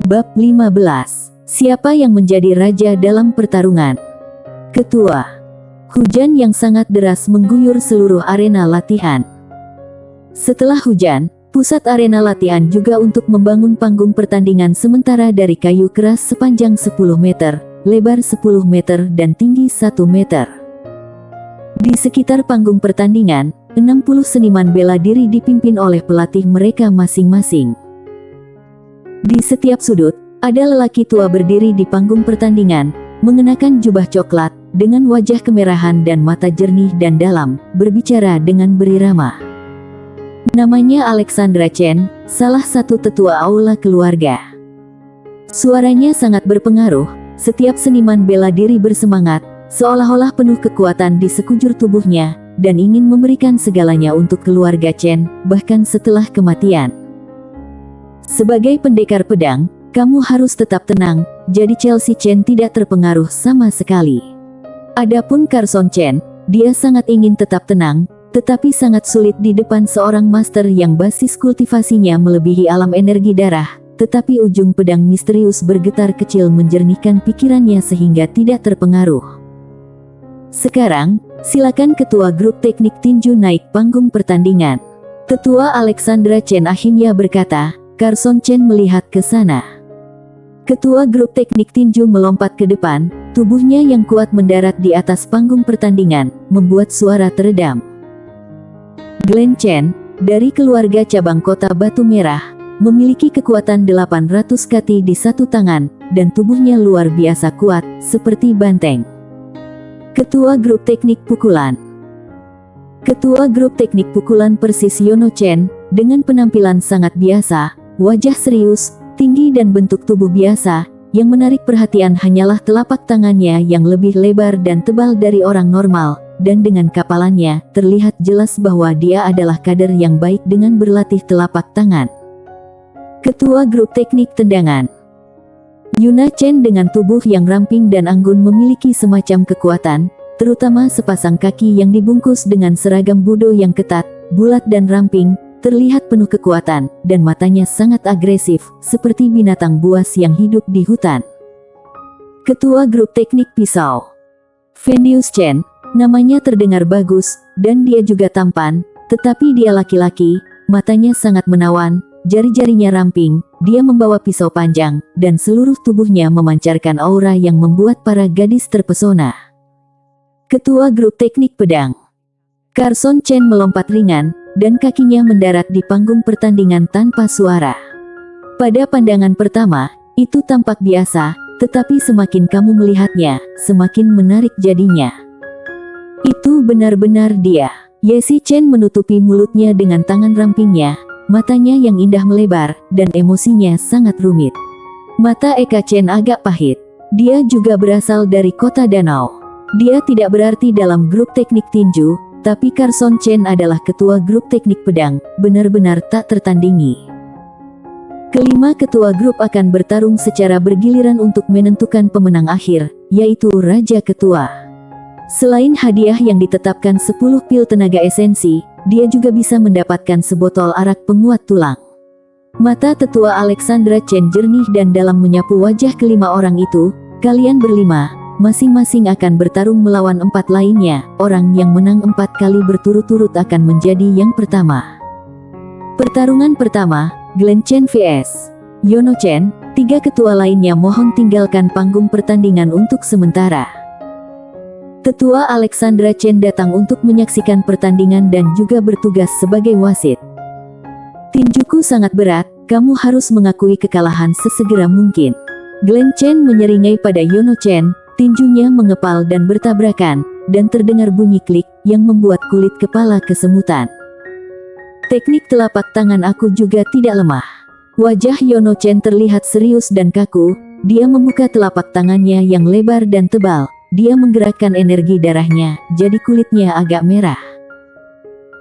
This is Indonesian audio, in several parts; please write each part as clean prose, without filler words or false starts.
Bab 15. Siapa yang menjadi raja dalam pertarungan? Ketua. Hujan yang sangat deras mengguyur seluruh arena latihan. Setelah hujan, pusat arena latihan juga untuk membangun panggung pertandingan sementara dari kayu keras sepanjang 10 meter, lebar 10 meter dan tinggi 1 meter. Di sekitar panggung pertandingan, 60 seniman bela diri dipimpin oleh pelatih mereka masing-masing. Di setiap sudut, ada lelaki tua berdiri di panggung pertandingan, mengenakan jubah coklat, dengan wajah kemerahan dan mata jernih dan dalam, berbicara dengan berirama. Namanya Alexandra Chen, salah satu tetua aula keluarga. Suaranya sangat berpengaruh, setiap seniman bela diri bersemangat, seolah-olah penuh kekuatan di sekujur tubuhnya, dan ingin memberikan segalanya untuk keluarga Chen, bahkan setelah kematian. Sebagai pendekar pedang, kamu harus tetap tenang, jadi Chelsea Chen tidak terpengaruh sama sekali. Adapun Carson Chen, dia sangat ingin tetap tenang, tetapi sangat sulit di depan seorang master yang basis kultivasinya melebihi alam energi darah, tetapi ujung pedang misterius bergetar kecil menjernihkan pikirannya sehingga tidak terpengaruh. Sekarang, silakan ketua grup teknik tinju naik panggung pertandingan. Tetua Alexandra Chen akhirnya berkata. Carson Chen melihat ke sana. Ketua grup teknik tinju melompat ke depan, tubuhnya yang kuat mendarat di atas panggung pertandingan, membuat suara teredam. Glenn Chen, dari keluarga cabang kota Batu Merah, memiliki kekuatan 800 kati di satu tangan, dan tubuhnya luar biasa kuat, seperti banteng. Ketua grup teknik pukulan. Ketua grup teknik pukulan persis Yono Chen, dengan penampilan sangat biasa, wajah serius, tinggi dan bentuk tubuh biasa, yang menarik perhatian hanyalah telapak tangannya yang lebih lebar dan tebal dari orang normal, dan dengan kapalannya, terlihat jelas bahwa dia adalah kader yang baik dengan berlatih telapak tangan. Ketua grup teknik tendangan. Yuna Chen dengan tubuh yang ramping dan anggun memiliki semacam kekuatan, terutama sepasang kaki yang dibungkus dengan seragam budo yang ketat, bulat dan ramping, terlihat penuh kekuatan, dan matanya sangat agresif, seperti binatang buas yang hidup di hutan. Ketua grup teknik pisau. Vendius Chen, namanya terdengar bagus, dan dia juga tampan, tetapi dia laki-laki, matanya sangat menawan, jari-jarinya ramping, dia membawa pisau panjang, dan seluruh tubuhnya memancarkan aura yang membuat para gadis terpesona. Ketua grup teknik pedang. Carson Chen melompat ringan, dan kakinya mendarat di panggung pertandingan tanpa suara. Pada pandangan pertama, itu tampak biasa, tetapi semakin kamu melihatnya, semakin menarik jadinya. Itu benar-benar dia. Yesi Chen menutupi mulutnya dengan tangan rampingnya, matanya yang indah melebar, dan emosinya sangat rumit. Mata Eka Chen agak pahit. Dia juga berasal dari kota danau. Dia tidak berarti dalam grup teknik tinju, tapi Carson Chen adalah ketua grup teknik pedang, benar-benar tak tertandingi. Kelima ketua grup akan bertarung secara bergiliran untuk menentukan pemenang akhir, yaitu Raja Ketua. Selain hadiah yang ditetapkan 10 pil tenaga esensi, dia juga bisa mendapatkan sebotol arak penguat tulang. Mata tetua Alexandra Chen jernih dan dalam menyapu wajah kelima orang itu. Kalian berlima, masing-masing akan bertarung melawan 4 lainnya, orang yang menang 4 kali berturut-turut akan menjadi yang pertama. Pertarungan pertama, Glenn Chen vs. Yono Chen, 3 ketua lainnya mohon tinggalkan panggung pertandingan untuk sementara. Tetua Alexandra Chen datang untuk menyaksikan pertandingan dan juga bertugas sebagai wasit. Tinjuku sangat berat, kamu harus mengakui kekalahan sesegera mungkin. Glenn Chen menyeringai pada Yono Chen. Tinjunya mengepal dan bertabrakan, dan terdengar bunyi klik, yang membuat kulit kepala kesemutan. Teknik telapak tangan aku juga tidak lemah. Wajah Yono Chen terlihat serius dan kaku, dia membuka telapak tangannya yang lebar dan tebal, dia menggerakkan energi darahnya, jadi kulitnya agak merah.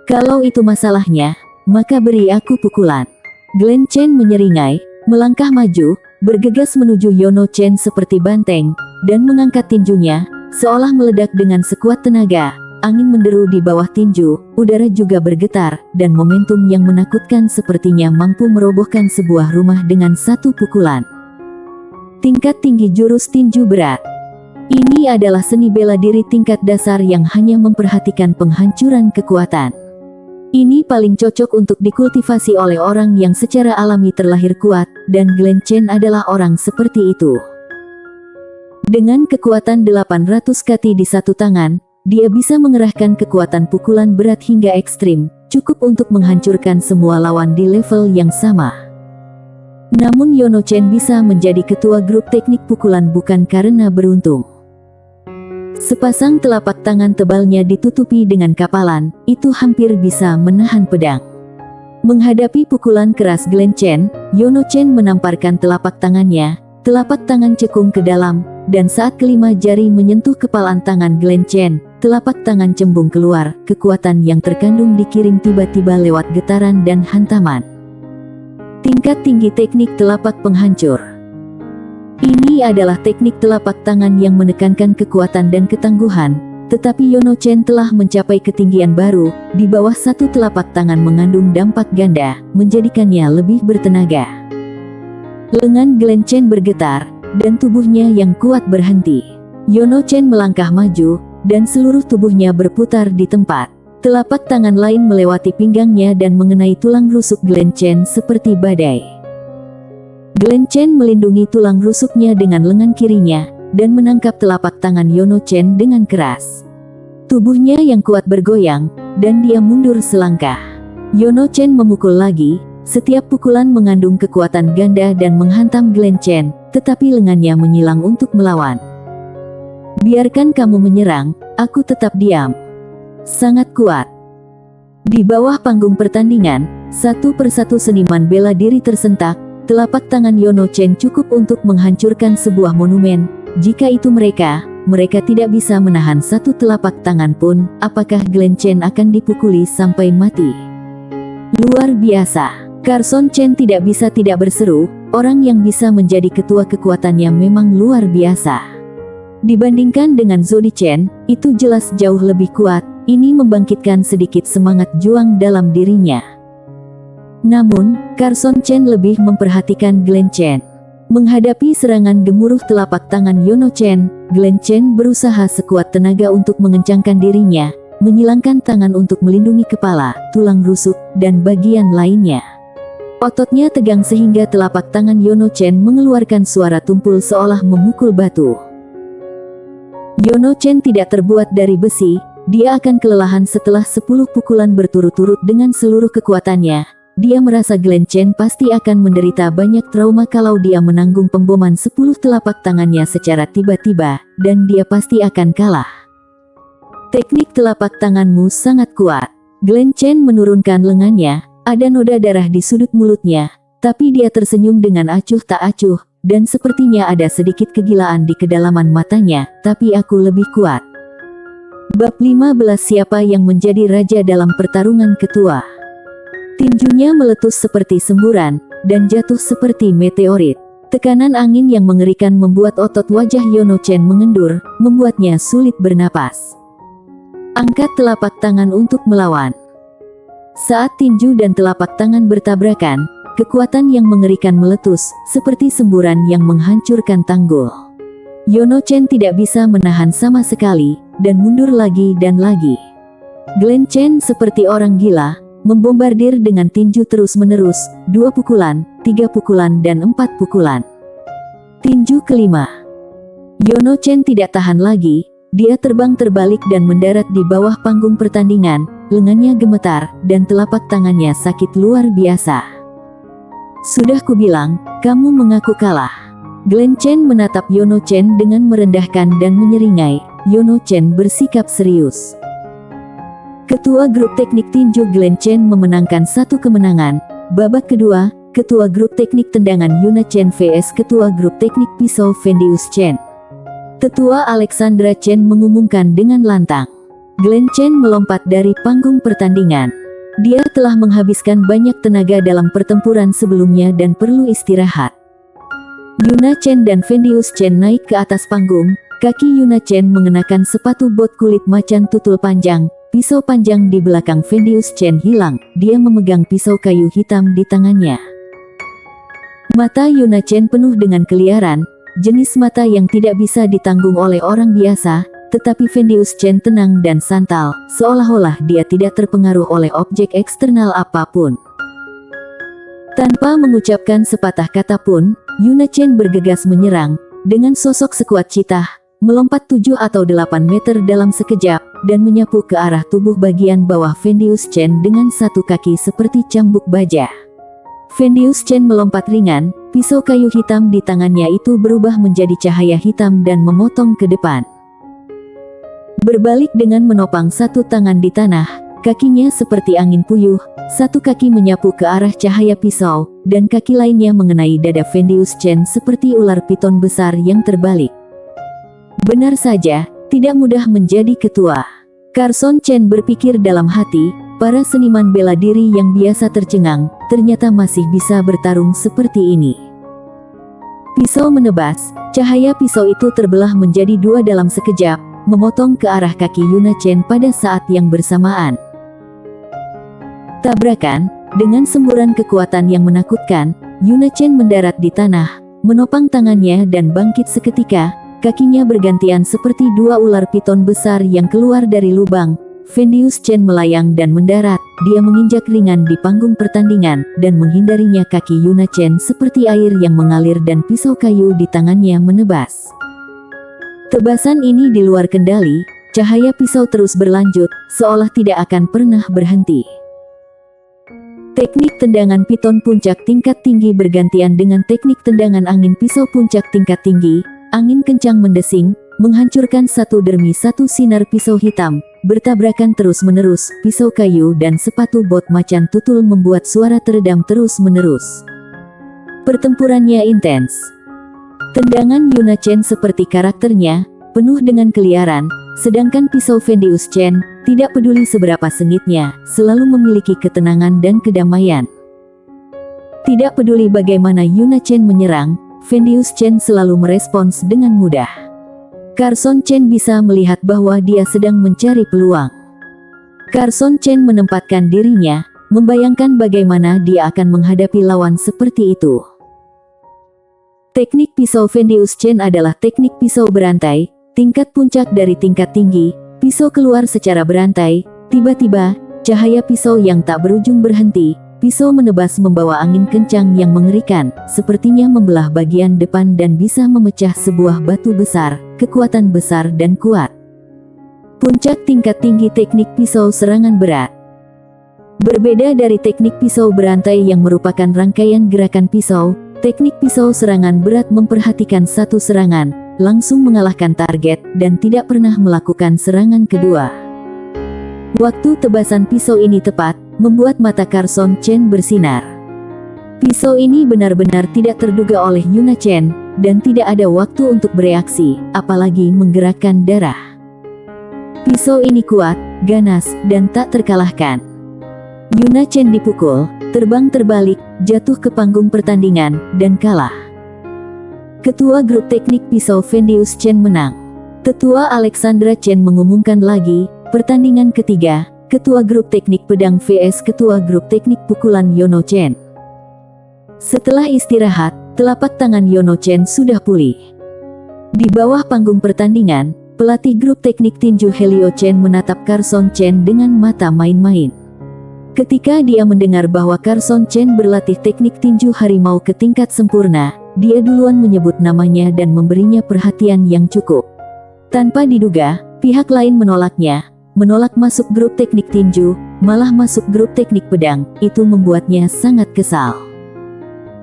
Kalau itu masalahnya, maka beri aku pukulan. Glenn Chen menyeringai, melangkah maju, bergegas menuju Yono Chen seperti banteng, dan mengangkat tinjunya, seolah meledak dengan sekuat tenaga. Angin menderu di bawah tinju, udara juga bergetar, dan momentum yang menakutkan sepertinya mampu merobohkan sebuah rumah dengan satu pukulan. Tingkat tinggi jurus tinju berat. Ini adalah seni bela diri tingkat dasar yang hanya memperhatikan penghancuran kekuatan. Ini paling cocok untuk dikultivasi oleh orang yang secara alami terlahir kuat, dan Glen Chen adalah orang seperti itu. Dengan kekuatan 800 kati di satu tangan, dia bisa mengerahkan kekuatan pukulan berat hingga ekstrim, cukup untuk menghancurkan semua lawan di level yang sama. Namun Yono Chen bisa menjadi ketua grup teknik pukulan bukan karena beruntung. Sepasang telapak tangan tebalnya ditutupi dengan kapalan, itu hampir bisa menahan pedang. Menghadapi pukulan keras Glen Chen, Yono Chen menamparkan telapak tangannya, telapak tangan cekung ke dalam, dan saat kelima jari menyentuh kepalan tangan Glen Chen, telapak tangan cembung keluar, kekuatan yang terkandung dikirim tiba-tiba lewat getaran dan hantaman. Tingkat tinggi teknik telapak penghancur. Ini adalah teknik telapak tangan yang menekankan kekuatan dan ketangguhan, tetapi Yono Chen telah mencapai ketinggian baru, di bawah satu telapak tangan mengandung dampak ganda, menjadikannya lebih bertenaga. Lengan Glen Chen bergetar, dan tubuhnya yang kuat berhenti. Yono Chen melangkah maju, dan seluruh tubuhnya berputar di tempat. Telapak tangan lain melewati pinggangnya dan mengenai tulang rusuk Glen Chen seperti badai. Glen Chen melindungi tulang rusuknya dengan lengan kirinya, dan menangkap telapak tangan Yono Chen dengan keras. Tubuhnya yang kuat bergoyang, dan dia mundur selangkah. Yono Chen memukul lagi, setiap pukulan mengandung kekuatan ganda dan menghantam Glen Chen, tetapi lengannya menyilang untuk melawan. Biarkan kamu menyerang, aku tetap diam. Sangat kuat. Di bawah panggung pertandingan, satu persatu seniman bela diri tersentak, telapak tangan Yono Chen cukup untuk menghancurkan sebuah monumen. Jika itu mereka tidak bisa menahan satu telapak tangan pun, apakah Glen Chen akan dipukuli sampai mati? Luar biasa. Carson Chen tidak bisa tidak berseru, orang yang bisa menjadi ketua kekuatannya memang luar biasa. Dibandingkan dengan Zodi Chen, itu jelas jauh lebih kuat. Ini membangkitkan sedikit semangat juang dalam dirinya. Namun, Carson Chen lebih memperhatikan Glen Chen. Menghadapi serangan gemuruh telapak tangan Yono Chen, Glen Chen berusaha sekuat tenaga untuk mengencangkan dirinya, menyilangkan tangan untuk melindungi kepala, tulang rusuk, dan bagian lainnya. Ototnya tegang sehingga telapak tangan Yono Chen mengeluarkan suara tumpul seolah memukul batu. Yono Chen tidak terbuat dari besi. Dia akan kelelahan setelah 10 pukulan berturut-turut dengan seluruh kekuatannya. Dia merasa Glen Chen pasti akan menderita banyak trauma kalau dia menanggung pemboman 10 telapak tangannya secara tiba-tiba, dan dia pasti akan kalah. Teknik telapak tanganmu sangat kuat. Glen Chen menurunkan lengannya, ada noda darah di sudut mulutnya, tapi dia tersenyum dengan acuh tak acuh, dan sepertinya ada sedikit kegilaan di kedalaman matanya, tapi aku lebih kuat. Bab 15. Siapa yang menjadi raja dalam pertarungan ketua? Tinjunya meletus seperti semburan, dan jatuh seperti meteorit. Tekanan angin yang mengerikan membuat otot wajah Yono Chen mengendur, membuatnya sulit bernapas. Angkat telapak tangan untuk melawan. Saat tinju dan telapak tangan bertabrakan, kekuatan yang mengerikan meletus, seperti semburan yang menghancurkan tanggul. Yono Chen tidak bisa menahan sama sekali, dan mundur lagi dan lagi. Glen Chen seperti orang gila, membombardir dengan tinju terus-menerus, 2 pukulan, 3 pukulan dan 4 pukulan. Tinju kelima. Yono Chen tidak tahan lagi, dia terbang terbalik dan mendarat di bawah panggung pertandingan, lengannya gemetar, dan telapak tangannya sakit luar biasa. Sudah kubilang, kamu mengaku kalah. Glen Chen menatap Yono Chen dengan merendahkan dan menyeringai. Yono Chen bersikap serius. Ketua grup teknik tinju Glen Chen memenangkan 1 kemenangan. Babak kedua, Ketua grup teknik tendangan Yuna Chen vs Ketua grup teknik pisau Vendius Chen. Tetua Alexandra Chen mengumumkan dengan lantang. Glen Chen melompat dari panggung pertandingan. Dia telah menghabiskan banyak tenaga dalam pertempuran sebelumnya dan perlu istirahat. Yuna Chen dan Vendius Chen naik ke atas panggung. Kaki Yuna Chen mengenakan sepatu bot kulit macan tutul panjang. Pisau panjang di belakang Vendius Chen hilang. Dia memegang pisau kayu hitam di tangannya. Mata Yuna Chen penuh dengan keliaran. jenis mata yang tidak bisa ditanggung oleh orang biasa, tetapi Vendeus Chen tenang dan santal, seolah-olah dia tidak terpengaruh oleh objek eksternal apapun. Tanpa mengucapkan sepatah kata pun, Yuna Chen bergegas menyerang, dengan sosok sekuat citah, melompat 7 atau 8 meter dalam sekejap, dan menyapu ke arah tubuh bagian bawah Vendeus Chen dengan satu kaki seperti cambuk baja. Vendeus Chen melompat ringan, pisau kayu hitam di tangannya itu berubah menjadi cahaya hitam dan memotong ke depan. Berbalik dengan menopang satu tangan di tanah, kakinya seperti angin puyuh, satu kaki menyapu ke arah cahaya pisau, dan kaki lainnya mengenai dada Vendeus Chen seperti ular piton besar yang terbalik. Benar saja, tidak mudah menjadi ketua. Carson Chen berpikir dalam hati, para seniman bela diri yang biasa tercengang, ternyata masih bisa bertarung seperti ini. Pisau menebas, cahaya pisau itu terbelah menjadi 2 dalam sekejap, memotong ke arah kaki Yuna Chen pada saat yang bersamaan. Tabrakan, dengan semburan kekuatan yang menakutkan, Yuna Chen mendarat di tanah, menopang tangannya dan bangkit seketika, kakinya bergantian seperti 2 ular piton besar yang keluar dari lubang. Vendeus Chen melayang dan mendarat, dia menginjak ringan di panggung pertandingan, dan menghindarinya kaki Yuna Chen seperti air yang mengalir dan pisau kayu di tangannya menebas. Tebasan ini di luar kendali, cahaya pisau terus berlanjut, seolah tidak akan pernah berhenti. Teknik tendangan piton puncak tingkat tinggi bergantian dengan teknik tendangan angin pisau puncak tingkat tinggi, angin kencang mendesing, menghancurkan satu demi satu sinar pisau hitam, bertabrakan terus-menerus, pisau kayu dan sepatu bot macan tutul membuat suara teredam terus-menerus. Pertempurannya intens. Tendangan Yuna Chen seperti karakternya, penuh dengan keliaran, sedangkan pisau Vendeus Chen, tidak peduli seberapa sengitnya, selalu memiliki ketenangan dan kedamaian. Tidak peduli bagaimana Yuna Chen menyerang, Vendeus Chen selalu merespons dengan mudah. Carson Chen bisa melihat bahwa dia sedang mencari peluang. Carson Chen menempatkan dirinya, membayangkan bagaimana dia akan menghadapi lawan seperti itu. Teknik pisau Vendeus Chen adalah teknik pisau berantai, tingkat puncak dari tingkat tinggi, pisau keluar secara berantai, tiba-tiba, cahaya pisau yang tak berujung berhenti, pisau menebas membawa angin kencang yang mengerikan, sepertinya membelah bagian depan dan bisa memecah sebuah batu besar, kekuatan besar dan kuat. Puncak tingkat tinggi teknik pisau serangan berat. Berbeda dari teknik pisau berantai yang merupakan rangkaian gerakan pisau, teknik pisau serangan berat memperhatikan satu serangan, langsung mengalahkan target, dan tidak pernah melakukan serangan kedua. Waktu tebasan pisau ini tepat, membuat mata Carson Chen bersinar. Pisau ini benar-benar tidak terduga oleh Yuna Chen, dan tidak ada waktu untuk bereaksi, apalagi menggerakkan darah. Pisau ini kuat, ganas, dan tak terkalahkan. Yuna Chen dipukul, terbang terbalik, jatuh ke panggung pertandingan, dan kalah. Ketua grup teknik pisau Vendeus Chen menang. Tetua Alexandra Chen mengumumkan lagi, pertandingan ketiga, Ketua Grup Teknik Pedang vs Ketua Grup Teknik Pukulan Yono Chen. Setelah istirahat, telapak tangan Yono Chen sudah pulih. Di bawah panggung pertandingan, pelatih grup teknik tinju Helio Chen menatap Carson Chen dengan mata main-main. Ketika dia mendengar bahwa Carson Chen berlatih teknik tinju harimau ke tingkat sempurna, dia duluan menyebut namanya dan memberinya perhatian yang cukup. Tanpa diduga, pihak lain menolaknya. Menolak masuk grup teknik tinju, malah masuk grup teknik pedang, itu membuatnya sangat kesal.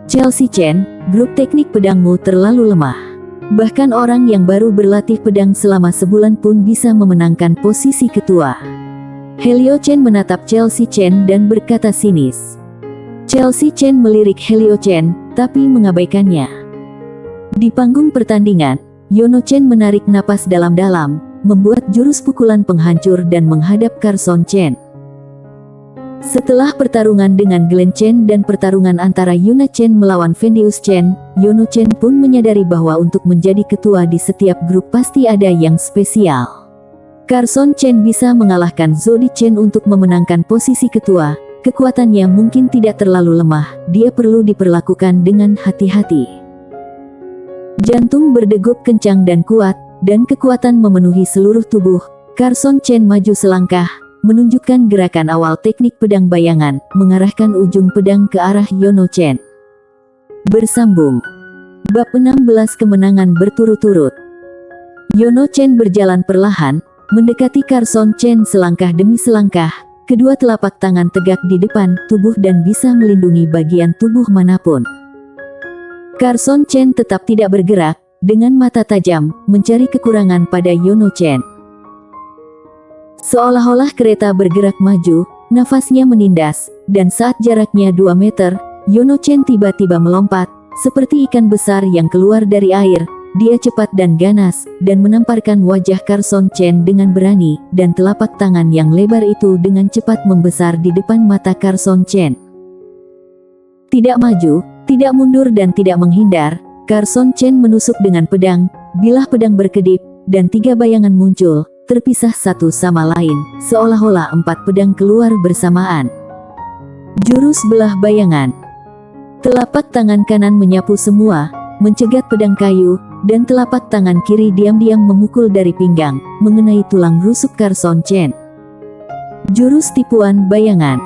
Chelsea Chen, grup teknik pedangmu terlalu lemah. Bahkan orang yang baru berlatih pedang selama sebulan pun bisa memenangkan posisi ketua. Helio Chen menatap Chelsea Chen dan berkata sinis. Chelsea Chen melirik Helio Chen, tapi mengabaikannya. Di panggung pertandingan, Yono Chen menarik napas dalam-dalam, membuat jurus pukulan penghancur dan menghadap Carson Chen. Setelah pertarungan dengan Glenn Chen dan pertarungan antara Yuna Chen melawan Vendeus Chen, Yono Chen pun menyadari bahwa untuk menjadi ketua di setiap grup pasti ada yang spesial. Carson Chen bisa mengalahkan Zodi Chen untuk memenangkan posisi ketua, kekuatannya mungkin tidak terlalu lemah, dia perlu diperlakukan dengan hati-hati. Jantung berdegup kencang dan kuat, dan kekuatan memenuhi seluruh tubuh. Carson Chen maju selangkah, menunjukkan gerakan awal teknik pedang bayangan, mengarahkan ujung pedang ke arah Yono Chen. Bersambung. Bab 16 kemenangan berturut-turut. Yono Chen berjalan perlahan, mendekati Carson Chen selangkah demi selangkah, kedua telapak tangan tegak di depan tubuh dan bisa melindungi bagian tubuh manapun. Carson Chen tetap tidak bergerak, dengan mata tajam, mencari kekurangan pada Yono Chen. Seolah-olah kereta bergerak maju, nafasnya menindas, dan saat jaraknya 2 meter, Yono Chen tiba-tiba melompat, seperti ikan besar yang keluar dari air. Dia cepat dan ganas, dan menamparkan wajah Carson Chen dengan berani, dan telapak tangan yang lebar itu dengan cepat membesar di depan mata Carson Chen. Tidak maju, tidak mundur dan tidak menghindar, Carson Chen menusuk dengan pedang, bilah pedang berkedip, dan 3 bayangan muncul, terpisah satu sama lain, seolah-olah 4 pedang keluar bersamaan. Jurus belah bayangan. Telapak tangan kanan menyapu semua, mencegat pedang kayu, dan telapak tangan kiri diam-diam memukul dari pinggang, mengenai tulang rusuk Carson Chen. Jurus tipuan bayangan.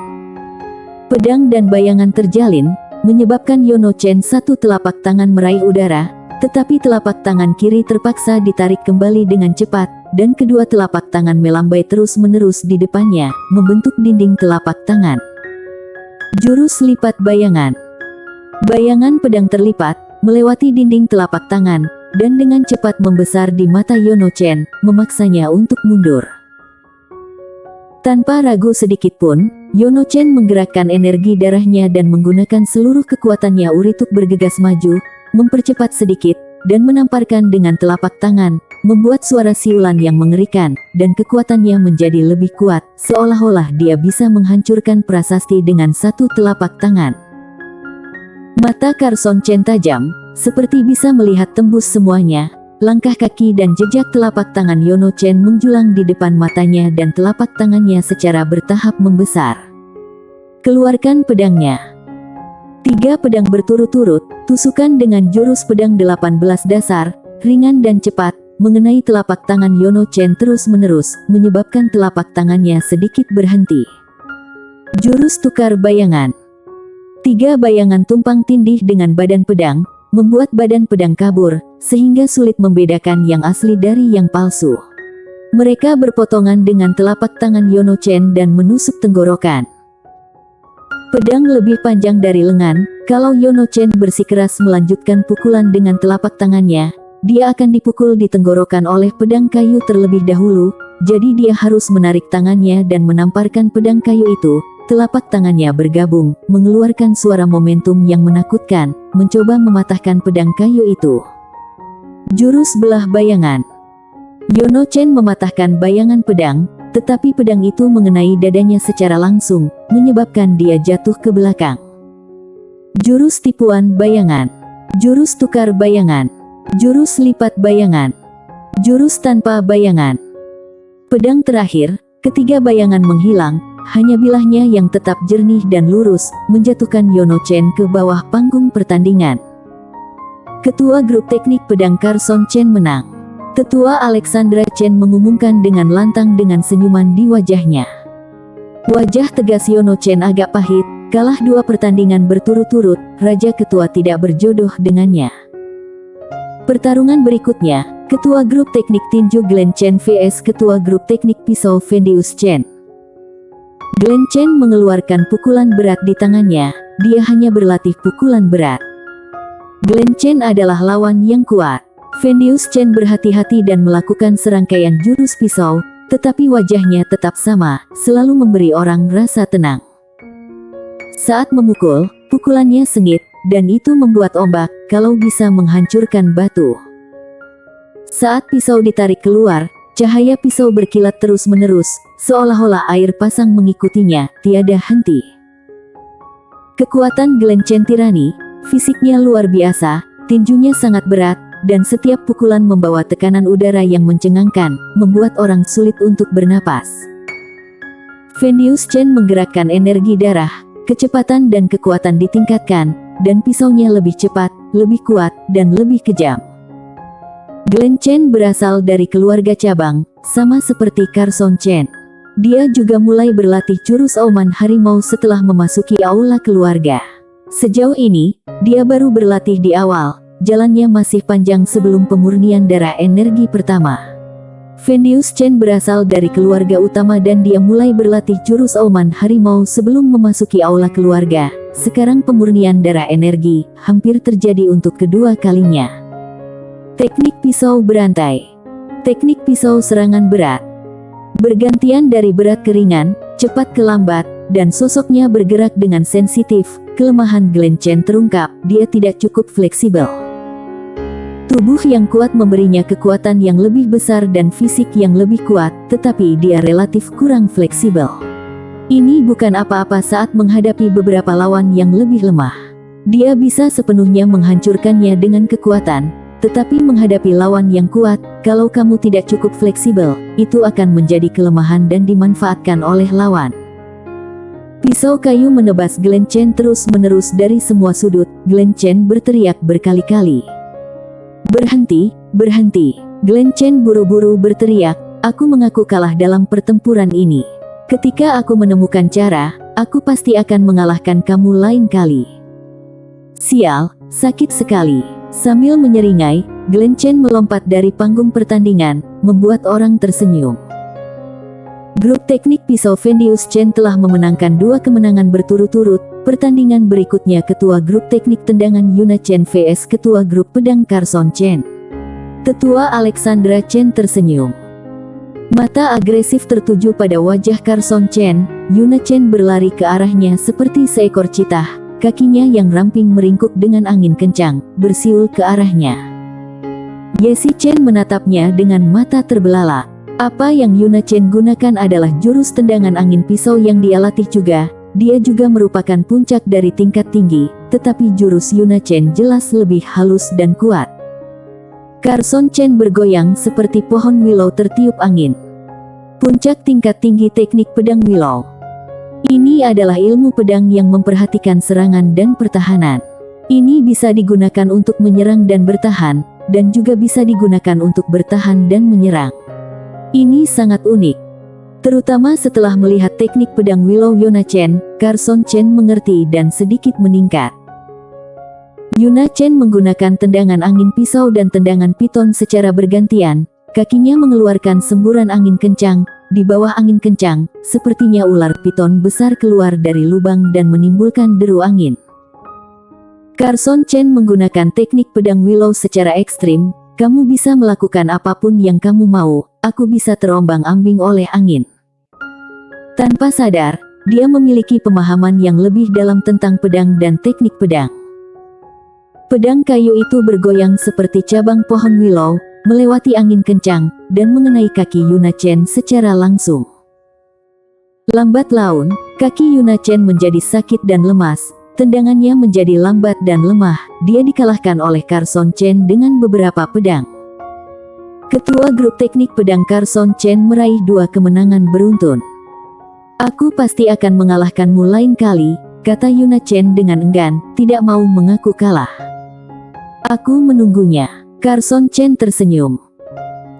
Pedang dan bayangan terjalin, menyebabkan Yono Chen satu telapak tangan meraih udara, tetapi telapak tangan kiri terpaksa ditarik kembali dengan cepat, dan kedua telapak tangan melambai terus-menerus di depannya, membentuk dinding telapak tangan. Jurus lipat bayangan. Bayangan pedang terlipat, melewati dinding telapak tangan, dan dengan cepat membesar di mata Yono Chen, memaksanya untuk mundur. Tanpa ragu sedikit pun, Yono Chen menggerakkan energi darahnya dan menggunakan seluruh kekuatannya untuk bergegas maju, mempercepat sedikit, dan menamparkan dengan telapak tangan, membuat suara siulan yang mengerikan, dan kekuatannya menjadi lebih kuat, seolah-olah dia bisa menghancurkan prasasti dengan satu telapak tangan. Mata Carson Chen tajam, seperti bisa melihat tembus semuanya. Langkah kaki dan jejak telapak tangan Yono Chen menjulang di depan matanya dan telapak tangannya secara bertahap membesar. Keluarkan pedangnya. 3 pedang berturut-turut, tusukan dengan jurus pedang 18 dasar, ringan dan cepat, mengenai telapak tangan Yono Chen terus-menerus, menyebabkan telapak tangannya sedikit berhenti. Jurus tukar bayangan. 3 bayangan tumpang tindih dengan badan pedang, membuat badan pedang kabur, sehingga sulit membedakan yang asli dari yang palsu. Mereka berpotongan dengan telapak tangan Yono Chen dan menusuk tenggorokan. Pedang lebih panjang dari lengan, kalau Yono Chen bersikeras melanjutkan pukulan dengan telapak tangannya, dia akan dipukul di tenggorokan oleh pedang kayu terlebih dahulu, jadi dia harus menarik tangannya dan menamparkan pedang kayu itu. Telapak tangannya bergabung, mengeluarkan suara momentum yang menakutkan, mencoba mematahkan pedang kayu itu. Jurus belah bayangan. Yono Chen mematahkan bayangan pedang, tetapi pedang itu mengenai dadanya secara langsung, menyebabkan dia jatuh ke belakang. Jurus tipuan bayangan. Jurus tukar bayangan. Jurus lipat bayangan. Jurus tanpa bayangan. Pedang terakhir, ketiga bayangan menghilang, hanya bilahnya yang tetap jernih dan lurus, menjatuhkan Yono Chen ke bawah panggung pertandingan. Ketua grup teknik pedang Carson Chen menang. Tetua Alexandra Chen mengumumkan dengan lantang dengan senyuman di wajahnya. Wajah tegas Yono Chen agak pahit, kalah 2 pertandingan berturut-turut, Raja Ketua tidak berjodoh dengannya. Pertarungan berikutnya, Ketua grup teknik tinju Glenn Chen vs Ketua grup teknik pisau Vendius Chen. Glenn Chen mengeluarkan pukulan berat di tangannya, dia hanya berlatih pukulan berat. Glenn Chen adalah lawan yang kuat. Vendius Chen berhati-hati dan melakukan serangkaian jurus pisau, tetapi wajahnya tetap sama, selalu memberi orang rasa tenang. Saat memukul, pukulannya sengit, dan itu membuat ombak, kalau bisa menghancurkan batu. Saat pisau ditarik keluar, cahaya pisau berkilat terus-menerus, seolah-olah air pasang mengikutinya, tiada henti. Kekuatan Glenn Chen tirani, fisiknya luar biasa, tinjunya sangat berat, dan setiap pukulan membawa tekanan udara yang mencengangkan, membuat orang sulit untuk bernapas. Vendius Chen menggerakkan energi darah, kecepatan dan kekuatan ditingkatkan, dan pisaunya lebih cepat, lebih kuat, dan lebih kejam. Glen Chen berasal dari keluarga cabang, sama seperti Carson Chen. Dia juga mulai berlatih jurus auman harimau setelah memasuki aula keluarga. Sejauh ini, dia baru berlatih di awal, jalannya masih panjang sebelum pemurnian darah energi pertama. Vendius Chen berasal dari keluarga utama dan dia mulai berlatih jurus auman harimau sebelum memasuki aula keluarga. Sekarang pemurnian darah energi hampir terjadi untuk kedua kalinya. Teknik pisau berantai. Teknik pisau serangan berat. Bergantian dari berat ke ringan, cepat ke lambat, dan sosoknya bergerak dengan sensitif. Kelemahan Glen Chen terungkap, dia tidak cukup fleksibel. Tubuh yang kuat memberinya kekuatan yang lebih besar dan fisik yang lebih kuat, tetapi dia relatif kurang fleksibel. Ini bukan apa-apa saat menghadapi beberapa lawan yang lebih lemah. Dia bisa sepenuhnya menghancurkannya dengan kekuatan. Tetapi menghadapi lawan yang kuat, kalau kamu tidak cukup fleksibel, itu akan menjadi kelemahan dan dimanfaatkan oleh lawan. Pisau kayu menebas Glen Chen terus-menerus dari semua sudut. Glen Chen berteriak berkali-kali. Berhenti, berhenti. Glen Chen buru-buru berteriak, aku mengaku kalah dalam pertempuran ini. Ketika aku menemukan cara, aku pasti akan mengalahkan kamu lain kali. Sial, sakit sekali. Sambil menyeringai, Glen Chen melompat dari panggung pertandingan, membuat orang tersenyum. Grup teknik pisau Vendius Chen telah memenangkan 2 kemenangan berturut-turut. Pertandingan berikutnya ketua grup teknik tendangan Yuna Chen vs ketua grup pedang Carson Chen. Tetua Alexandra Chen tersenyum. Mata agresif tertuju pada wajah Carson Chen. Yuna Chen berlari ke arahnya seperti seekor citah. Kakinya yang ramping meringkuk dengan angin kencang, bersiul ke arahnya. Yesi Chen menatapnya dengan mata terbelalak. Apa yang Yuna Chen gunakan adalah jurus tendangan angin pisau yang dia latih juga. Dia juga merupakan puncak dari tingkat tinggi, tetapi jurus Yuna Chen jelas lebih halus dan kuat. Carson Chen bergoyang seperti pohon willow tertiup angin. Puncak tingkat tinggi teknik pedang willow. Ini adalah ilmu pedang yang memperhatikan serangan dan pertahanan. Ini bisa digunakan untuk menyerang dan bertahan, dan juga bisa digunakan untuk bertahan dan menyerang. Ini sangat unik. Terutama setelah melihat teknik pedang willow Yuna Chen, Carson Chen mengerti dan sedikit meningkat. Yuna Chen menggunakan tendangan angin pisau dan tendangan piton secara bergantian. Kakinya mengeluarkan semburan angin kencang. Di bawah angin kencang, sepertinya ular piton besar keluar dari lubang dan menimbulkan deru angin. Carson Chen menggunakan teknik pedang willow secara ekstrim. Kamu bisa melakukan apapun yang kamu mau, aku bisa terombang-ambing oleh angin. Tanpa sadar, dia memiliki pemahaman yang lebih dalam tentang pedang dan teknik pedang. Pedang kayu itu bergoyang seperti cabang pohon willow, melewati angin kencang, dan mengenai kaki Yuna Chen secara langsung. Lambat laun, kaki Yuna Chen menjadi sakit dan lemas, tendangannya menjadi lambat dan lemah, dia dikalahkan oleh Carson Chen dengan beberapa pedang. Ketua grup teknik pedang Carson Chen meraih 2 kemenangan beruntun. Aku pasti akan mengalahkanmu lain kali, kata Yuna Chen dengan enggan, tidak mau mengaku kalah. Aku menunggunya. Carson Chen tersenyum.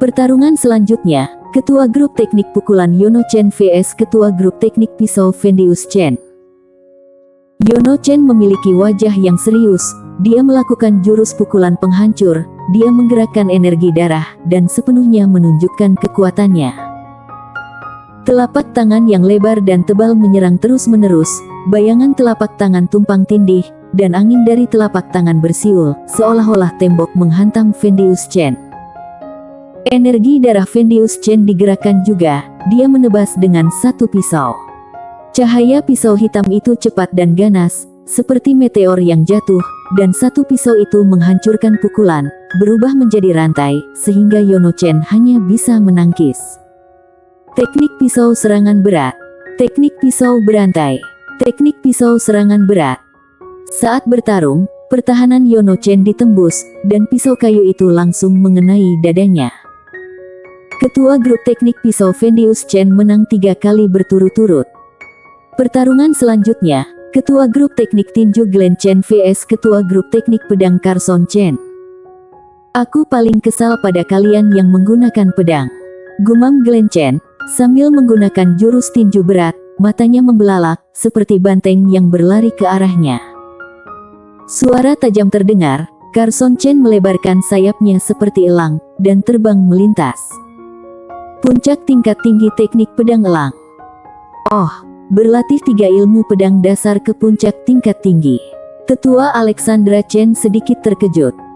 Pertarungan selanjutnya, ketua grup teknik pukulan Yuna Chen vs ketua grup teknik pisau Vendius Chen. Yuna Chen memiliki wajah yang serius, dia melakukan jurus pukulan penghancur, dia menggerakkan energi darah, dan sepenuhnya menunjukkan kekuatannya. Telapak tangan yang lebar dan tebal menyerang terus-menerus, bayangan telapak tangan tumpang tindih, dan angin dari telapak tangan bersiul, seolah-olah tembok menghantam Vendius Chen. Energi darah Vendius Chen digerakkan juga, dia menebas dengan satu pisau. Cahaya pisau hitam itu cepat dan ganas, seperti meteor yang jatuh, dan satu pisau itu menghancurkan pukulan, berubah menjadi rantai, sehingga Yuna Chen hanya bisa menangkis. Teknik pisau serangan berat. Teknik pisau berantai. Teknik pisau serangan berat. Saat bertarung, pertahanan Yuna Chen ditembus, dan pisau kayu itu langsung mengenai dadanya. Ketua grup teknik pisau Vendius Chen menang 3 kali berturut-turut. Pertarungan selanjutnya, ketua grup teknik tinju Glen Chen vs ketua grup teknik pedang Carson Chen. Aku paling kesal pada kalian yang menggunakan pedang. Gumam Glen Chen, sambil menggunakan jurus tinju berat, matanya membelalak, seperti banteng yang berlari ke arahnya. Suara tajam terdengar, Carson Chen melebarkan sayapnya seperti elang, dan terbang melintas. Puncak tingkat tinggi teknik pedang elang. Oh, berlatih 3 ilmu pedang dasar ke puncak tingkat tinggi. Tetua Alexandra Chen sedikit terkejut.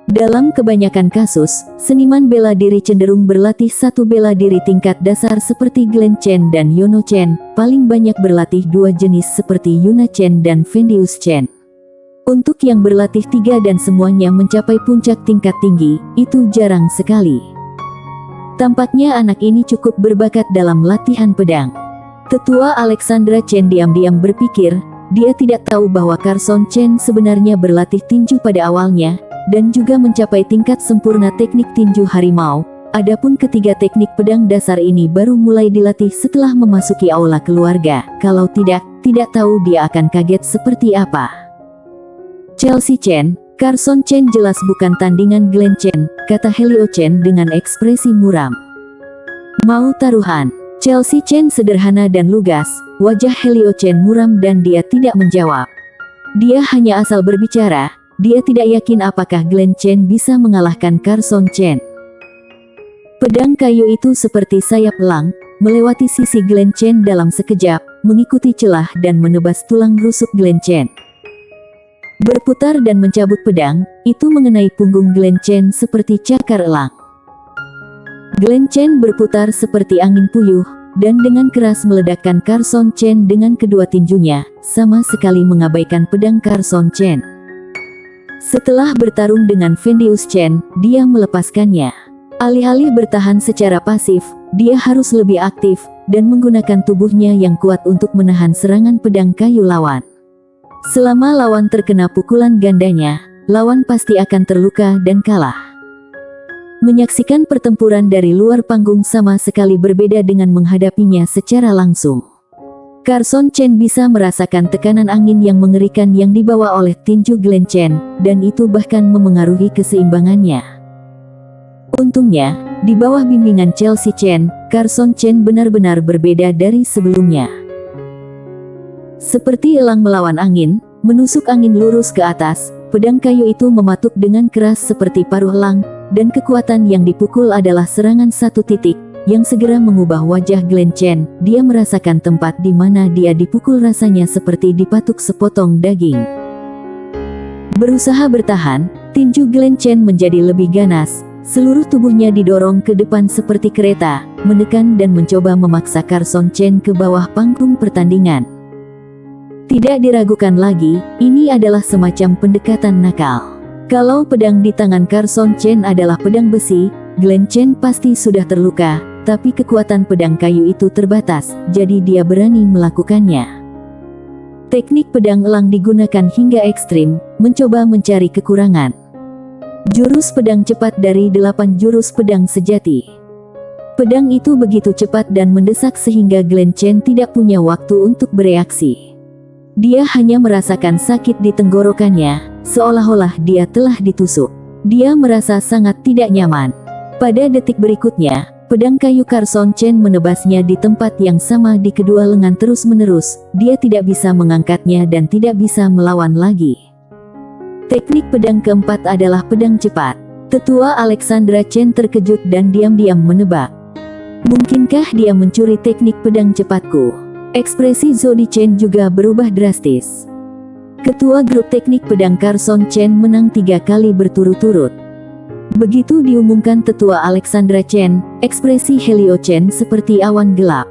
Dalam kebanyakan kasus, seniman bela diri cenderung berlatih 1 bela diri tingkat dasar seperti Glen Chen dan Yono Chen, paling banyak berlatih 2 jenis seperti Yuna Chen dan Vendius Chen. Untuk yang berlatih 3 dan semuanya mencapai puncak tingkat tinggi, itu jarang sekali. Tampaknya anak ini cukup berbakat dalam latihan pedang. Tetua Alexandra Chen diam-diam berpikir, dia tidak tahu bahwa Carson Chen sebenarnya berlatih tinju pada awalnya, dan juga mencapai tingkat sempurna teknik tinju harimau. Adapun ketiga teknik pedang dasar ini baru mulai dilatih setelah memasuki aula keluarga. Kalau tidak tahu dia akan kaget seperti apa. Chelsea Chen, Carson Chen jelas bukan tandingan Glen Chen, kata Helio Chen dengan ekspresi muram. Mau taruhan? Chelsea Chen sederhana dan lugas, wajah Helio Chen muram dan dia tidak menjawab. Dia hanya asal berbicara, dia tidak yakin apakah Glen Chen bisa mengalahkan Carson Chen. Pedang kayu itu seperti sayap elang, melewati sisi Glen Chen dalam sekejap, mengikuti celah dan menebas tulang rusuk Glen Chen. Berputar dan mencabut pedang, itu mengenai punggung Glen Chen seperti cakar elang. Glen Chen berputar seperti angin puyuh, dan dengan keras meledakkan Carson Chen dengan kedua tinjunya, sama sekali mengabaikan pedang Carson Chen. Setelah bertarung dengan Vendius Chen, dia melepaskannya. Alih-alih bertahan secara pasif, dia harus lebih aktif, dan menggunakan tubuhnya yang kuat untuk menahan serangan pedang kayu lawan. Selama lawan terkena pukulan gandanya, lawan pasti akan terluka dan kalah. Menyaksikan pertempuran dari luar panggung sama sekali berbeda dengan menghadapinya secara langsung. Carson Chen bisa merasakan tekanan angin yang mengerikan yang dibawa oleh tinju Glen Chen, dan itu bahkan memengaruhi keseimbangannya. Untungnya, di bawah bimbingan Chelsea Chen, Carson Chen benar-benar berbeda dari sebelumnya. Seperti elang melawan angin, menusuk angin lurus ke atas, pedang kayu itu mematuk dengan keras seperti paruh elang, dan kekuatan yang dipukul adalah serangan satu titik, yang segera mengubah wajah Glen Chen. Dia merasakan tempat di mana dia dipukul rasanya seperti dipatuk sepotong daging. Berusaha bertahan, tinju Glen Chen menjadi lebih ganas, seluruh tubuhnya didorong ke depan seperti kereta, menekan dan mencoba memaksa Carson Chen ke bawah panggung pertandingan. Tidak diragukan lagi, ini adalah semacam pendekatan nakal. Kalau pedang di tangan Carson Chen adalah pedang besi, Glen Chen pasti sudah terluka, tapi kekuatan pedang kayu itu terbatas, jadi dia berani melakukannya. Teknik pedang elang digunakan hingga ekstrim, mencoba mencari kekurangan. Jurus pedang cepat dari 8 jurus pedang sejati. Pedang itu begitu cepat dan mendesak sehingga Glen Chen tidak punya waktu untuk bereaksi. Dia hanya merasakan sakit di tenggorokannya, seolah-olah dia telah ditusuk. Dia merasa sangat tidak nyaman. Pada detik berikutnya, pedang kayu Carson Chen menebasnya di tempat yang sama di kedua lengan terus-menerus. Dia tidak bisa mengangkatnya dan tidak bisa melawan lagi. Teknik pedang keempat adalah pedang cepat. Tetua Alexandra Chen terkejut dan diam-diam menebak. Mungkinkah dia mencuri teknik pedang cepatku? Ekspresi Zodi Chen juga berubah drastis. Ketua grup teknik pedang Carson Chen menang 3 kali berturut-turut. Begitu diumumkan Tetua Alexandra Chen, ekspresi Helio Chen seperti awan gelap.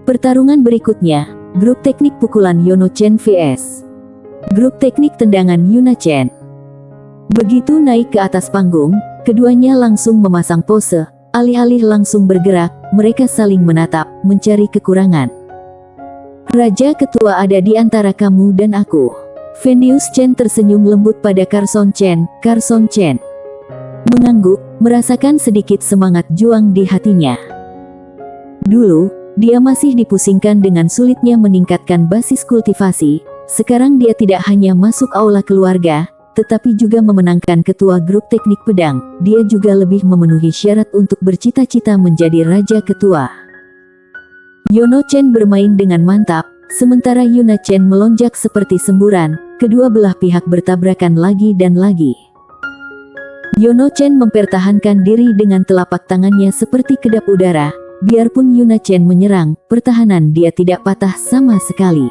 Pertarungan berikutnya, grup teknik pukulan Yono Chen vs grup teknik tendangan Yuna Chen. Begitu naik ke atas panggung, keduanya langsung memasang pose, alih-alih langsung bergerak, mereka saling menatap, mencari kekurangan. Raja Ketua ada di antara kamu dan aku. Vendius Chen tersenyum lembut pada Carson Chen. Carson Chen mengangguk, merasakan sedikit semangat juang di hatinya. Dulu, dia masih dipusingkan dengan sulitnya meningkatkan basis kultivasi. Sekarang dia tidak hanya masuk aula keluarga, tetapi juga memenangkan ketua grup teknik pedang. Dia juga lebih memenuhi syarat untuk bercita-cita menjadi raja ketua. Yono Chen bermain dengan mantap, sementara Yuna Chen melonjak seperti semburan. Kedua belah pihak bertabrakan lagi dan lagi. Yono Chen mempertahankan diri dengan telapak tangannya seperti kedap udara. Biarpun Yuna Chen menyerang, pertahanan dia tidak patah sama sekali.